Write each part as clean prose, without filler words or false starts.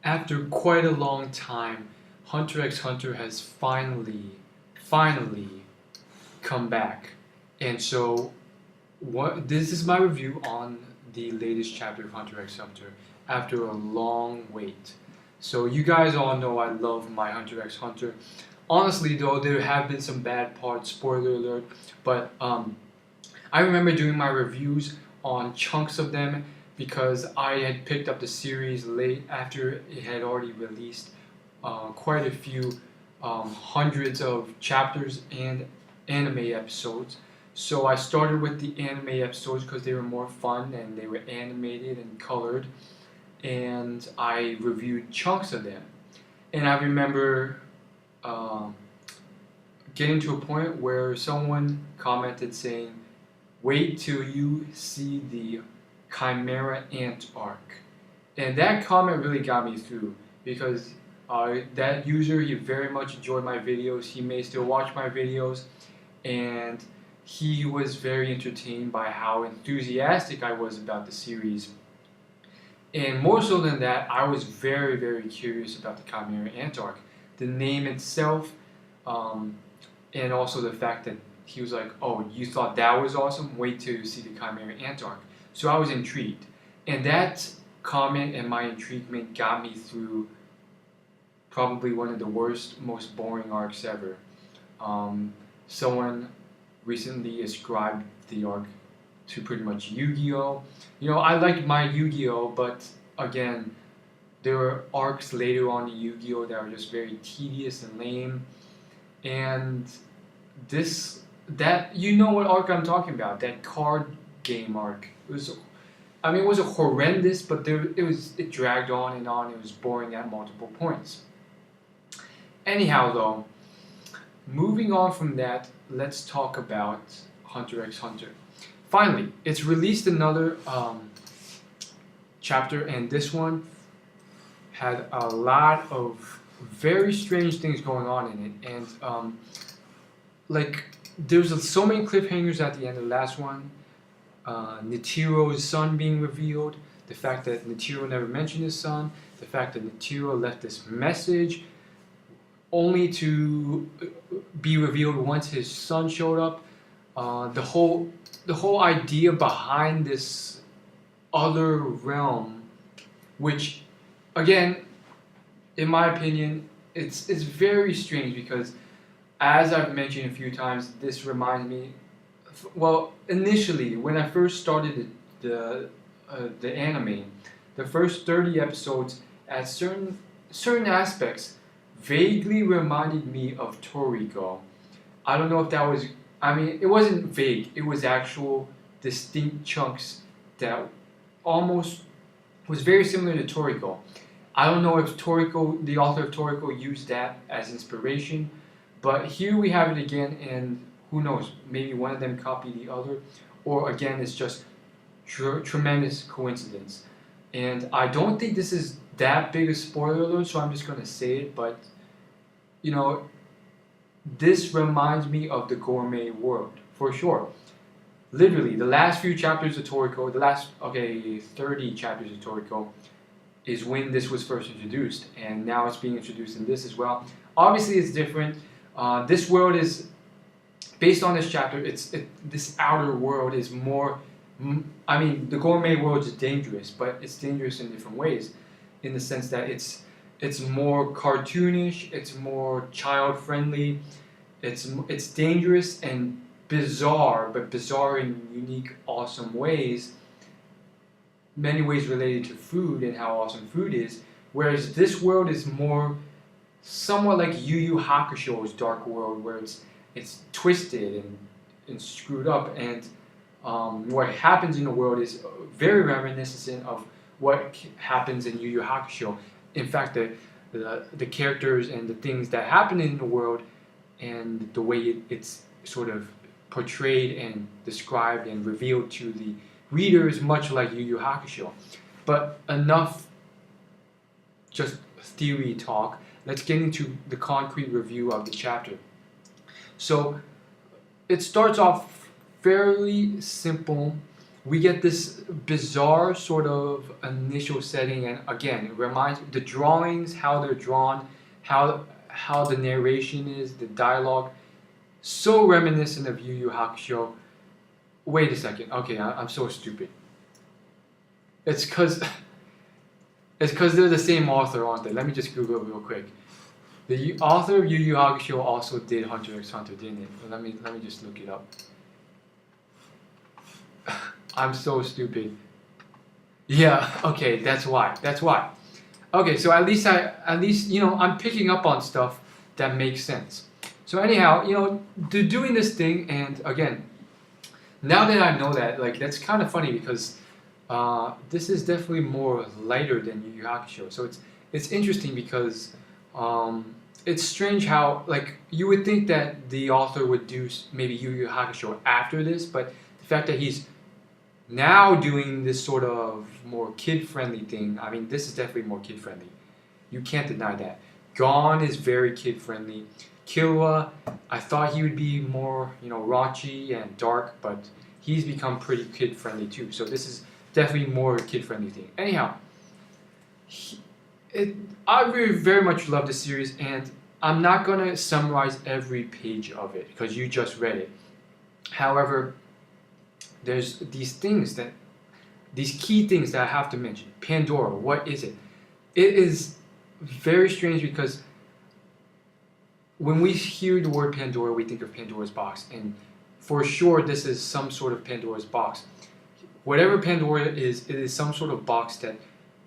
After quite a long time, Hunter x Hunter has finally come back. And so, this is my review on the latest chapter of Hunter x Hunter after a long wait. So, you guys all know I love my Hunter x Hunter. Honestly, though, there have been some bad parts, spoiler alert, but I remember doing my reviews on chunks of them because I had picked up the series late after it had already released quite a few hundreds of chapters and anime episodes. So I started with the anime episodes because they were more fun and they were animated and colored, and I reviewed chunks of them. And I remember getting to a point where someone commented saying, "Wait till you see the Chimera Ant arc." And that comment really got me through because that user, he very much enjoyed my videos. He may still watch my videos, and he was very entertained by how enthusiastic I was about the series. And more so than that, I was very curious about the Chimera Ant arc. The name itself, and also the fact that he was like, "Oh, you thought that was awesome? Wait till you see the Chimera Ant arc." So I was intrigued. And that comment and my intriguement got me through probably one of the worst, most boring arcs ever. Someone recently ascribed the arc to pretty much Yu-Gi-Oh! You know, I liked my Yu-Gi-Oh! But again, there were arcs later on in Yu-Gi-Oh! That were just very tedious and lame. And you know what arc I'm talking about, that card game arc. It wasn't horrendous, but it dragged on and on. It was boring at multiple points. Anyhow, though, moving on from that, let's talk about Hunter x Hunter. Finally, it's released another chapter, and this one had a lot of very strange things going on in it. And there's so many cliffhangers at the end of the last one. Netero's son being revealed, the fact that Netero never mentioned his son, the fact that Netero left this message only to be revealed once his son showed up. The whole idea behind this other realm, which, again, in my opinion, it's very strange because, as I've mentioned a few times, this reminds me. Well, initially, when I first started the anime, the first 30 episodes at certain aspects vaguely reminded me of Toriko. I don't know if that was. It wasn't vague. It was actual distinct chunks that almost was very similar to Toriko. I don't know if Toriko, the author of Toriko, used that as inspiration, but here we have it again, and who knows, maybe one of them copied the other, or again, it's just tremendous coincidence. And I don't think this is that big a spoiler alert, so I'm just going to say it, but, you know, this reminds me of the gourmet world, for sure. Literally, the last few chapters of Toriko, the last, 30 chapters of Toriko, is when this was first introduced, and now it's being introduced in this as well. Obviously, it's different. This world is, based on this chapter, this outer world is more, the gourmet world is dangerous, but it's dangerous in different ways, in the sense that it's more cartoonish, it's more child-friendly, it's dangerous and bizarre, but bizarre in unique, awesome ways, many ways related to food and how awesome food is, whereas this world is more somewhat like Yu Yu Hakusho's dark world, where it's twisted and screwed up, and what happens in the world is very reminiscent of what happens in Yu Yu Hakusho. In fact, the characters and the things that happen in the world and the way it's sort of portrayed and described and revealed to the reader is much like Yu Yu Hakusho. But enough just theory talk. Let's get into the concrete review of the chapter. So it starts off fairly simple we get this bizarre sort of initial setting, and again, it reminds the drawings, how they're drawn, how the narration is, the dialogue, so reminiscent of Yu Yu Hakusho. Wait a second. Okay, I'm so stupid. It's because they're the same author, aren't they? Let me just Google it real quick. The author of Yu Yu Hakusho also did Hunter x Hunter, didn't it? Let me just look it up. I'm so stupid. Yeah. Okay, that's why. That's why. Okay, so at least I'm picking up on stuff that makes sense. So anyhow, they're doing this thing, and again, now that I know that, like, that's kind of funny because this is definitely more lighter than Yu Yu Hakusho. So it's interesting because it's strange how, like, you would think that the author would do maybe Yu Yu Hakusho after this, but the fact that he's now doing this sort of more kid-friendly thing, I mean, this is definitely more kid-friendly. You can't deny that. Gon is very kid-friendly. Killua, I thought he would be more, raunchy and dark, but he's become pretty kid-friendly too. So this is definitely more a kid-friendly thing. Anyhow, I really very much love this series, and I'm not going to summarize every page of it because you just read it. However, there's these key things that I have to mention. Pandora, what is it? It is very strange because when we hear the word Pandora, we think of Pandora's box, and for sure this is some sort of Pandora's box. Whatever Pandora is, it is some sort of box that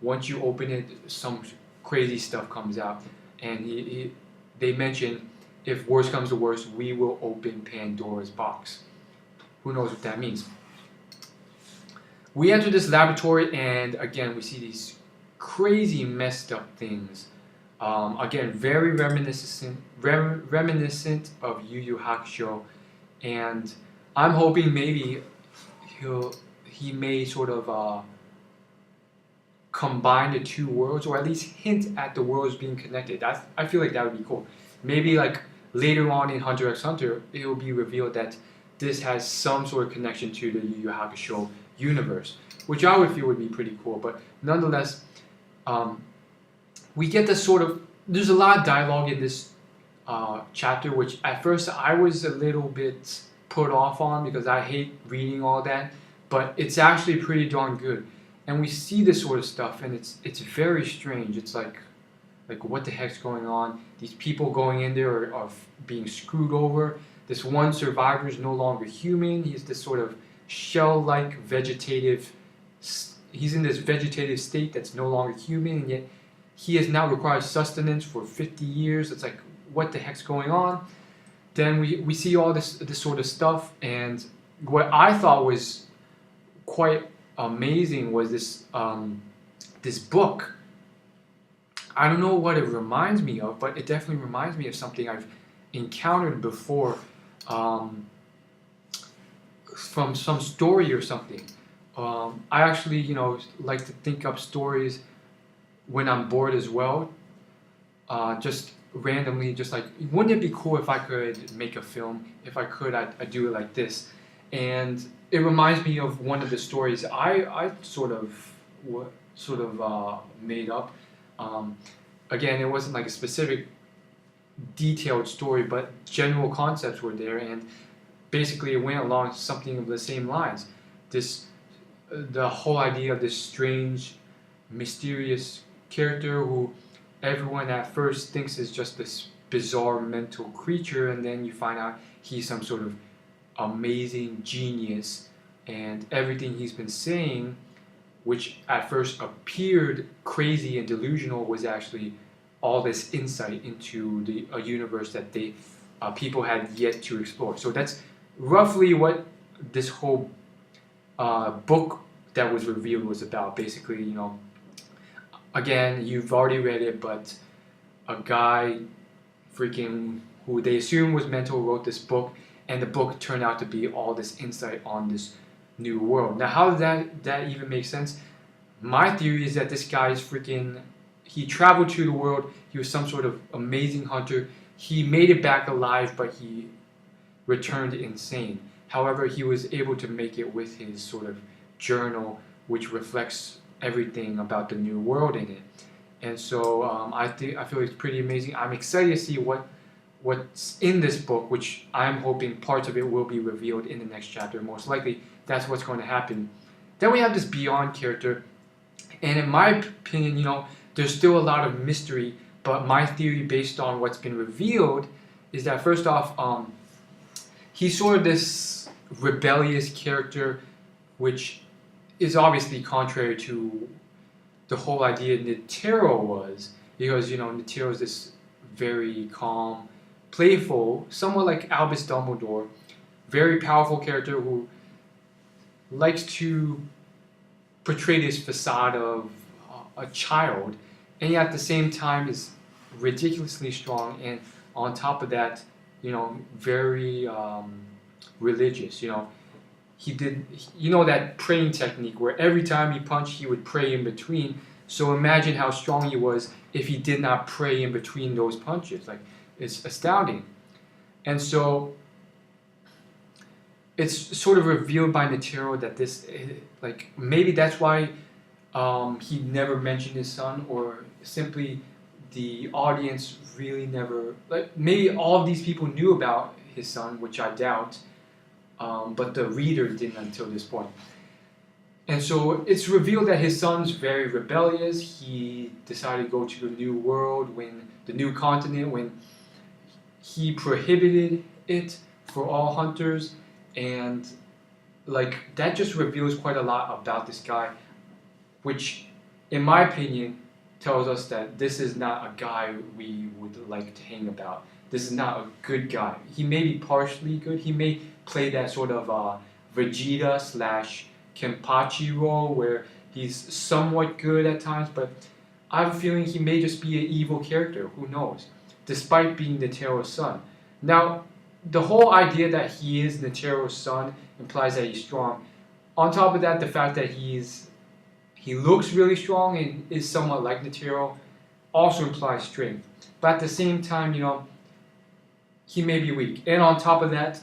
once you open it, some crazy stuff comes out. And they mention, if worst comes to worst, we will open Pandora's box. Who knows what that means? We enter this laboratory, and again, we see these crazy messed up things. Again, very reminiscent of Yu Yu Hakusho, and I'm hoping maybe he may sort of combine the two worlds, or at least hint at the worlds being connected. I feel like that would be cool. Maybe like later on in Hunter x Hunter, it will be revealed that this has some sort of connection to the Yu Yu Hakusho universe, which I would feel would be pretty cool. But nonetheless, we get this sort of, there's a lot of dialogue in this chapter, which at first I was a little bit put off on because I hate reading all that, but it's actually pretty darn good. And we see this sort of stuff, and it's very strange. It's like what the heck's going on? These people going in there are being screwed over. This one survivor is no longer human. He's this sort of shell-like vegetative. He's in this vegetative state that's no longer human, and yet he has now required sustenance for 50 years. It's like, what the heck's going on? Then we see all this sort of stuff, and what I thought was quite amazing was this book. I don't know what it reminds me of, but it definitely reminds me of something I've encountered before, from some story or something. I actually, like to think up stories when I'm bored as well. Just randomly, just like, wouldn't it be cool if I could make a film? If I could, I'd do it like this. And it reminds me of one of the stories I sort of made up. Again, it wasn't like a specific detailed story, but general concepts were there, and basically it went along something of the same lines. The whole idea of this strange, mysterious character who everyone at first thinks is just this bizarre mental creature, and then you find out he's some sort of amazing genius, and everything he's been saying, which at first appeared crazy and delusional, was actually all this insight into a universe that people had yet to explore. So that's roughly what this whole book that was revealed was about. Basically, again, you've already read it, but a guy freaking who they assume was mental wrote this book, and the book turned out to be all this insight on this new world. Now, how does that even make sense? My theory is that this guy is he traveled to the world, he was some sort of amazing hunter, he made it back alive, but he returned insane. However, he was able to make it with his sort of journal which reflects everything about the new world in it. And so I feel it's pretty amazing. I'm excited to see what's in this book, which I'm hoping parts of it will be revealed in the next chapter. Most likely, that's what's going to happen. Then we have this Beyond character, and in my opinion, there's still a lot of mystery. But my theory, based on what's been revealed, is that first off, he's sort of this rebellious character, which is obviously contrary to the whole idea Netero was, because Netero is this very calm, playful, somewhat like Albus Dumbledore, very powerful character who likes to portray this facade of a child, and yet at the same time is ridiculously strong, and on top of that, very religious. He did, that praying technique where every time he punched, he would pray in between. So imagine how strong he was if he did not pray in between those punches. Like, it's astounding. And so it's sort of revealed by Netero that this, maybe that's why he never mentioned his son, or simply the audience really never, maybe all of these people knew about his son, which I doubt, but the reader didn't until this point. And so it's revealed that his son's very rebellious. He decided to go to the new world, the new continent, when he prohibited it for all hunters, and that just reveals quite a lot about this guy, which in my opinion tells us that this is not a guy we would like to hang about. This is not a good guy. He may be partially good. He may play that sort of Vegeta / Kenpachi role where he's somewhat good at times, but I have a feeling he may just be an evil character. Who knows? Despite being Netero's son. Now, the whole idea that he is Netero's son implies that he's strong. On top of that, the fact that he looks really strong and is somewhat like Netero also implies strength. But at the same time, he may be weak. And on top of that,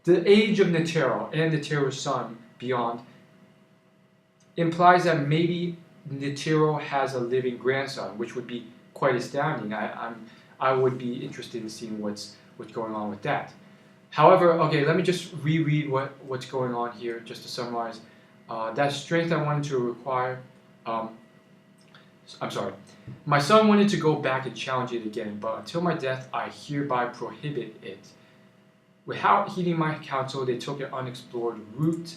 the age of Netero and Netero's son, Beyond, implies that maybe Netero has a living grandson, which would be quite astounding. I would be interested in seeing what's going on with that. However, okay, let me just reread what's going on here, just to summarize. That strength I wanted to require. I'm sorry. My son wanted to go back and challenge it again, but until my death, I hereby prohibit it. Without heeding my counsel, they took an unexplored route.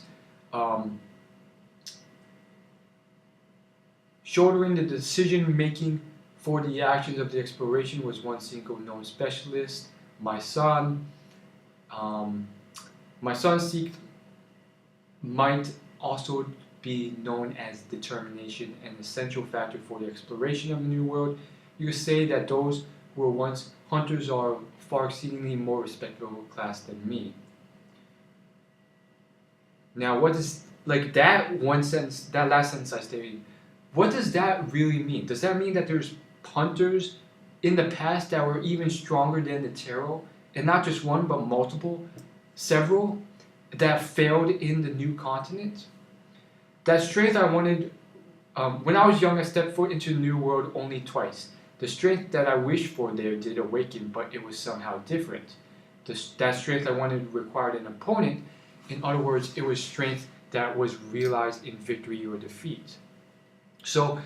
Shouldering the decision-making for the actions of the exploration was one single known specialist, my son. My son's seek might also be known as determination, an essential factor for the exploration of the New World. You could say that those who were once hunters are far exceedingly more respectable class than me. Now, what is, that one sentence, that last sentence I stated, what does that really mean? Does that mean that there's hunters in the past that were even stronger than Netero, and not just one, but multiple, several, that failed in the new continent? That strength I wanted, when I was young, I stepped foot into the New World only twice. The strength that I wished for there did awaken, but it was somehow different. That strength I wanted required an opponent. In other words, it was strength that was realized in victory or defeat. So,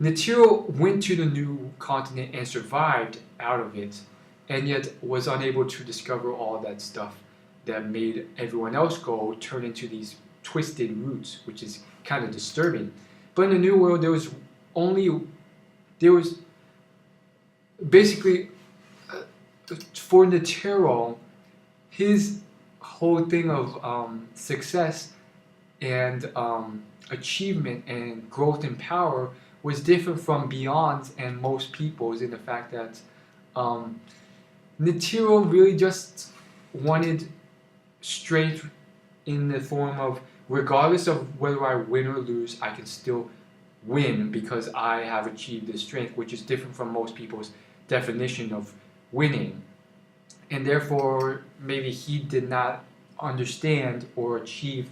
Netero went to the new continent and survived out of it, and yet was unable to discover all that stuff that made everyone else turn into these twisted roots, which is kind of disturbing. But in the New World, there was basically, for Netero, his whole thing of success and achievement and growth and power was different from Beyond's and most people's, in the fact that Netero really just wanted strength in the form of, regardless of whether I win or lose, I can still win because I have achieved this strength, which is different from most people's definition of winning. And therefore, maybe he did not understand or achieve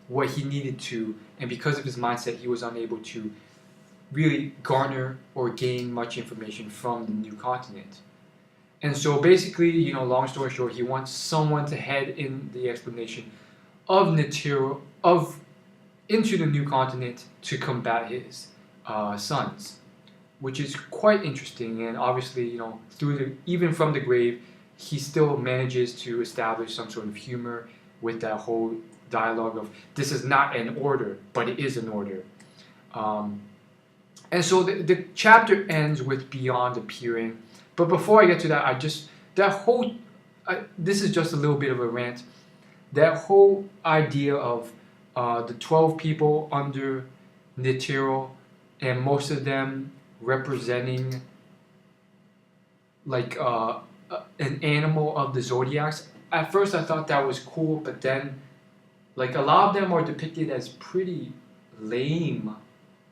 what he needed to, and because of his mindset, he was unable to really garner or gain much information from the new continent. And so basically, long story short, he wants someone to head in the explanation of Netero of into the new continent to combat his sons, which is quite interesting. And obviously, even from the grave, he still manages to establish some sort of humor with that whole dialogue of this is not an order, but it is an order. And so the chapter ends with Beyond appearing. But before I get to that, this is just a little bit of a rant. That whole idea of the 12 people under Netero, and most of them representing like an animal of the zodiacs. At first, I thought that was cool, but then, like, a lot of them are depicted as pretty lame,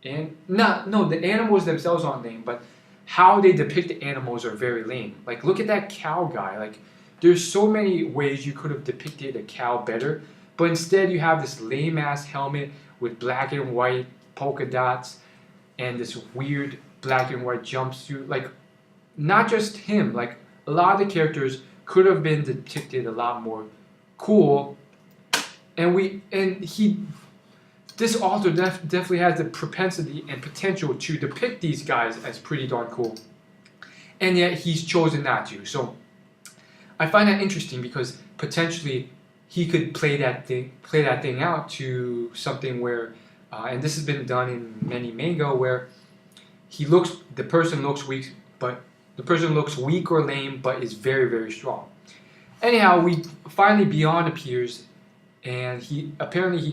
and the animals themselves aren't lame, but how they depict the animals are very lame. Like, look at that cow guy. Like, there's so many ways you could have depicted a cow better, but instead you have this lame ass helmet with black and white polka dots and this weird black and white jumpsuit. Like, not just him. Like, a lot of the characters could have been depicted a lot more cool, this author definitely has the propensity and potential to depict these guys as pretty darn cool, and yet he's chosen not to. So I find that interesting because potentially he could play that thing out to something where, and this has been done in many manga, where the person looks weak or lame, but is very, very strong. Anyhow, finally Beyond appears, and he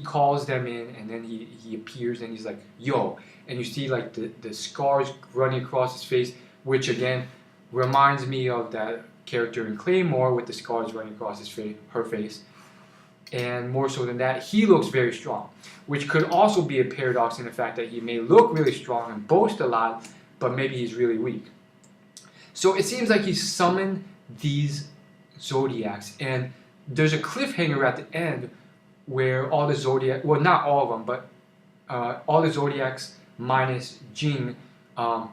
calls them in, and then he appears, and he's like, yo, and you see like the scars running across his face, which again reminds me of that character in Claymore with the scars running across her face. And more so than that, he looks very strong, which could also be a paradox in the fact that he may look really strong and boast a lot, but maybe he's really weak. So it seems like he summoned these zodiacs, and there's a cliffhanger at the end where all the zodiac, well, not all of them, but all the zodiacs minus Jing are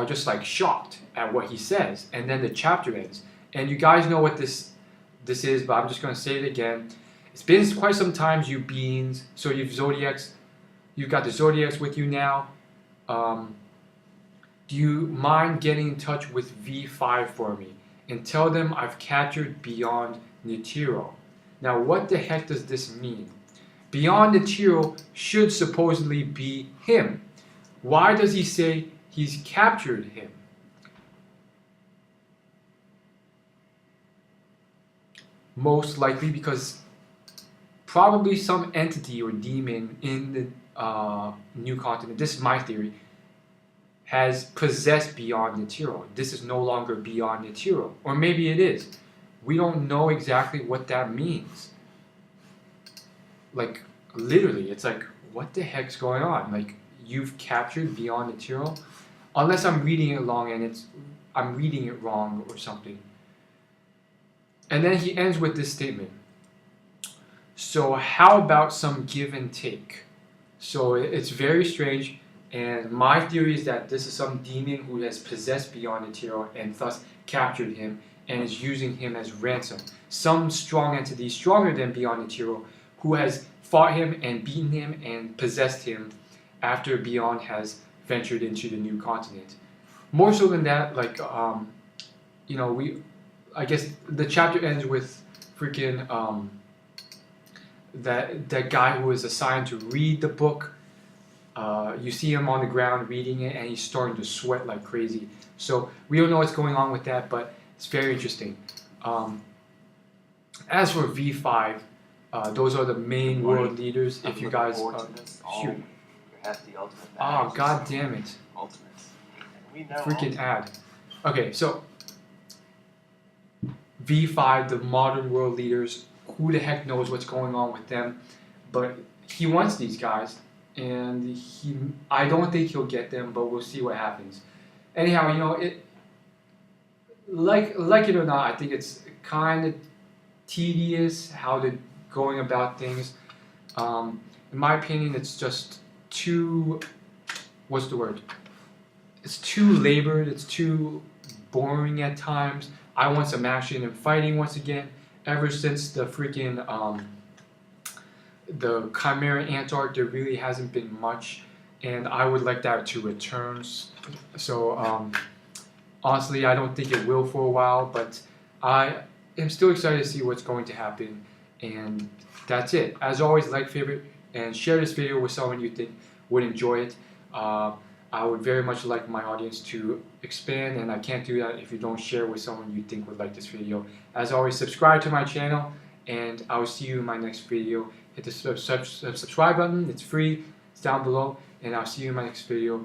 just like shocked at what he says, and then the chapter ends. And you guys know what this is, but I'm just going to say it again. It's been quite some time, you beings. So you've got the zodiacs with you now. Do you mind getting in touch with V5 for me and tell them I've captured Beyond Netero? Now, what the heck does this mean? Beyond Netero should supposedly be him. Why does he say he's captured him? Most likely because probably some entity or demon in the new continent, this is my theory, has possessed Beyond Netero. This is no longer Beyond Netero. Or maybe it is. We don't know exactly what that means. Like, literally, it's like, what the heck's going on? Like, you've captured Beyond Netero? Unless I'm reading it wrong and I'm reading it wrong or something. And then he ends with this statement. So how about some give and take? So it's very strange. And my theory is that this is some demon who has possessed Beyond Netero and thus captured him and is using him as ransom. Some strong entity, stronger than Beyond Netero, who has fought him and beaten him and possessed him after Beyond has ventured into the new continent. More so than that, like, I guess the chapter ends with freaking that guy who is assigned to read the book. You see him on the ground reading it, and he's starting to sweat like crazy. So we don't know what's going on with that, but it's very interesting. As for V5, those are the main world leaders. If you guys shoot. Oh, god damn it. Freaking ad. Okay, so V5, the modern world leaders, who the heck knows what's going on with them, but he wants these guys, and I don't think he'll get them, but we'll see what happens. Anyhow, like it or not, I think it's kind of tedious how they're going about things. In my opinion, it's just too, what's the word? It's too labored, it's too boring at times. I want some action and fighting once again. Ever since the freaking, the Chimera Ant arc, there really hasn't been much, and I would like that to return. So, honestly, I don't think it will for a while, but I am still excited to see what's going to happen, and that's it. As always, like, favorite, and share this video with someone you think would enjoy it. I would very much like my audience to expand, and I can't do that if you don't share with someone you think would like this video. As always, subscribe to my channel, and I will see you in my next video. Hit the subscribe button, it's free, it's down below, and I'll see you in my next video.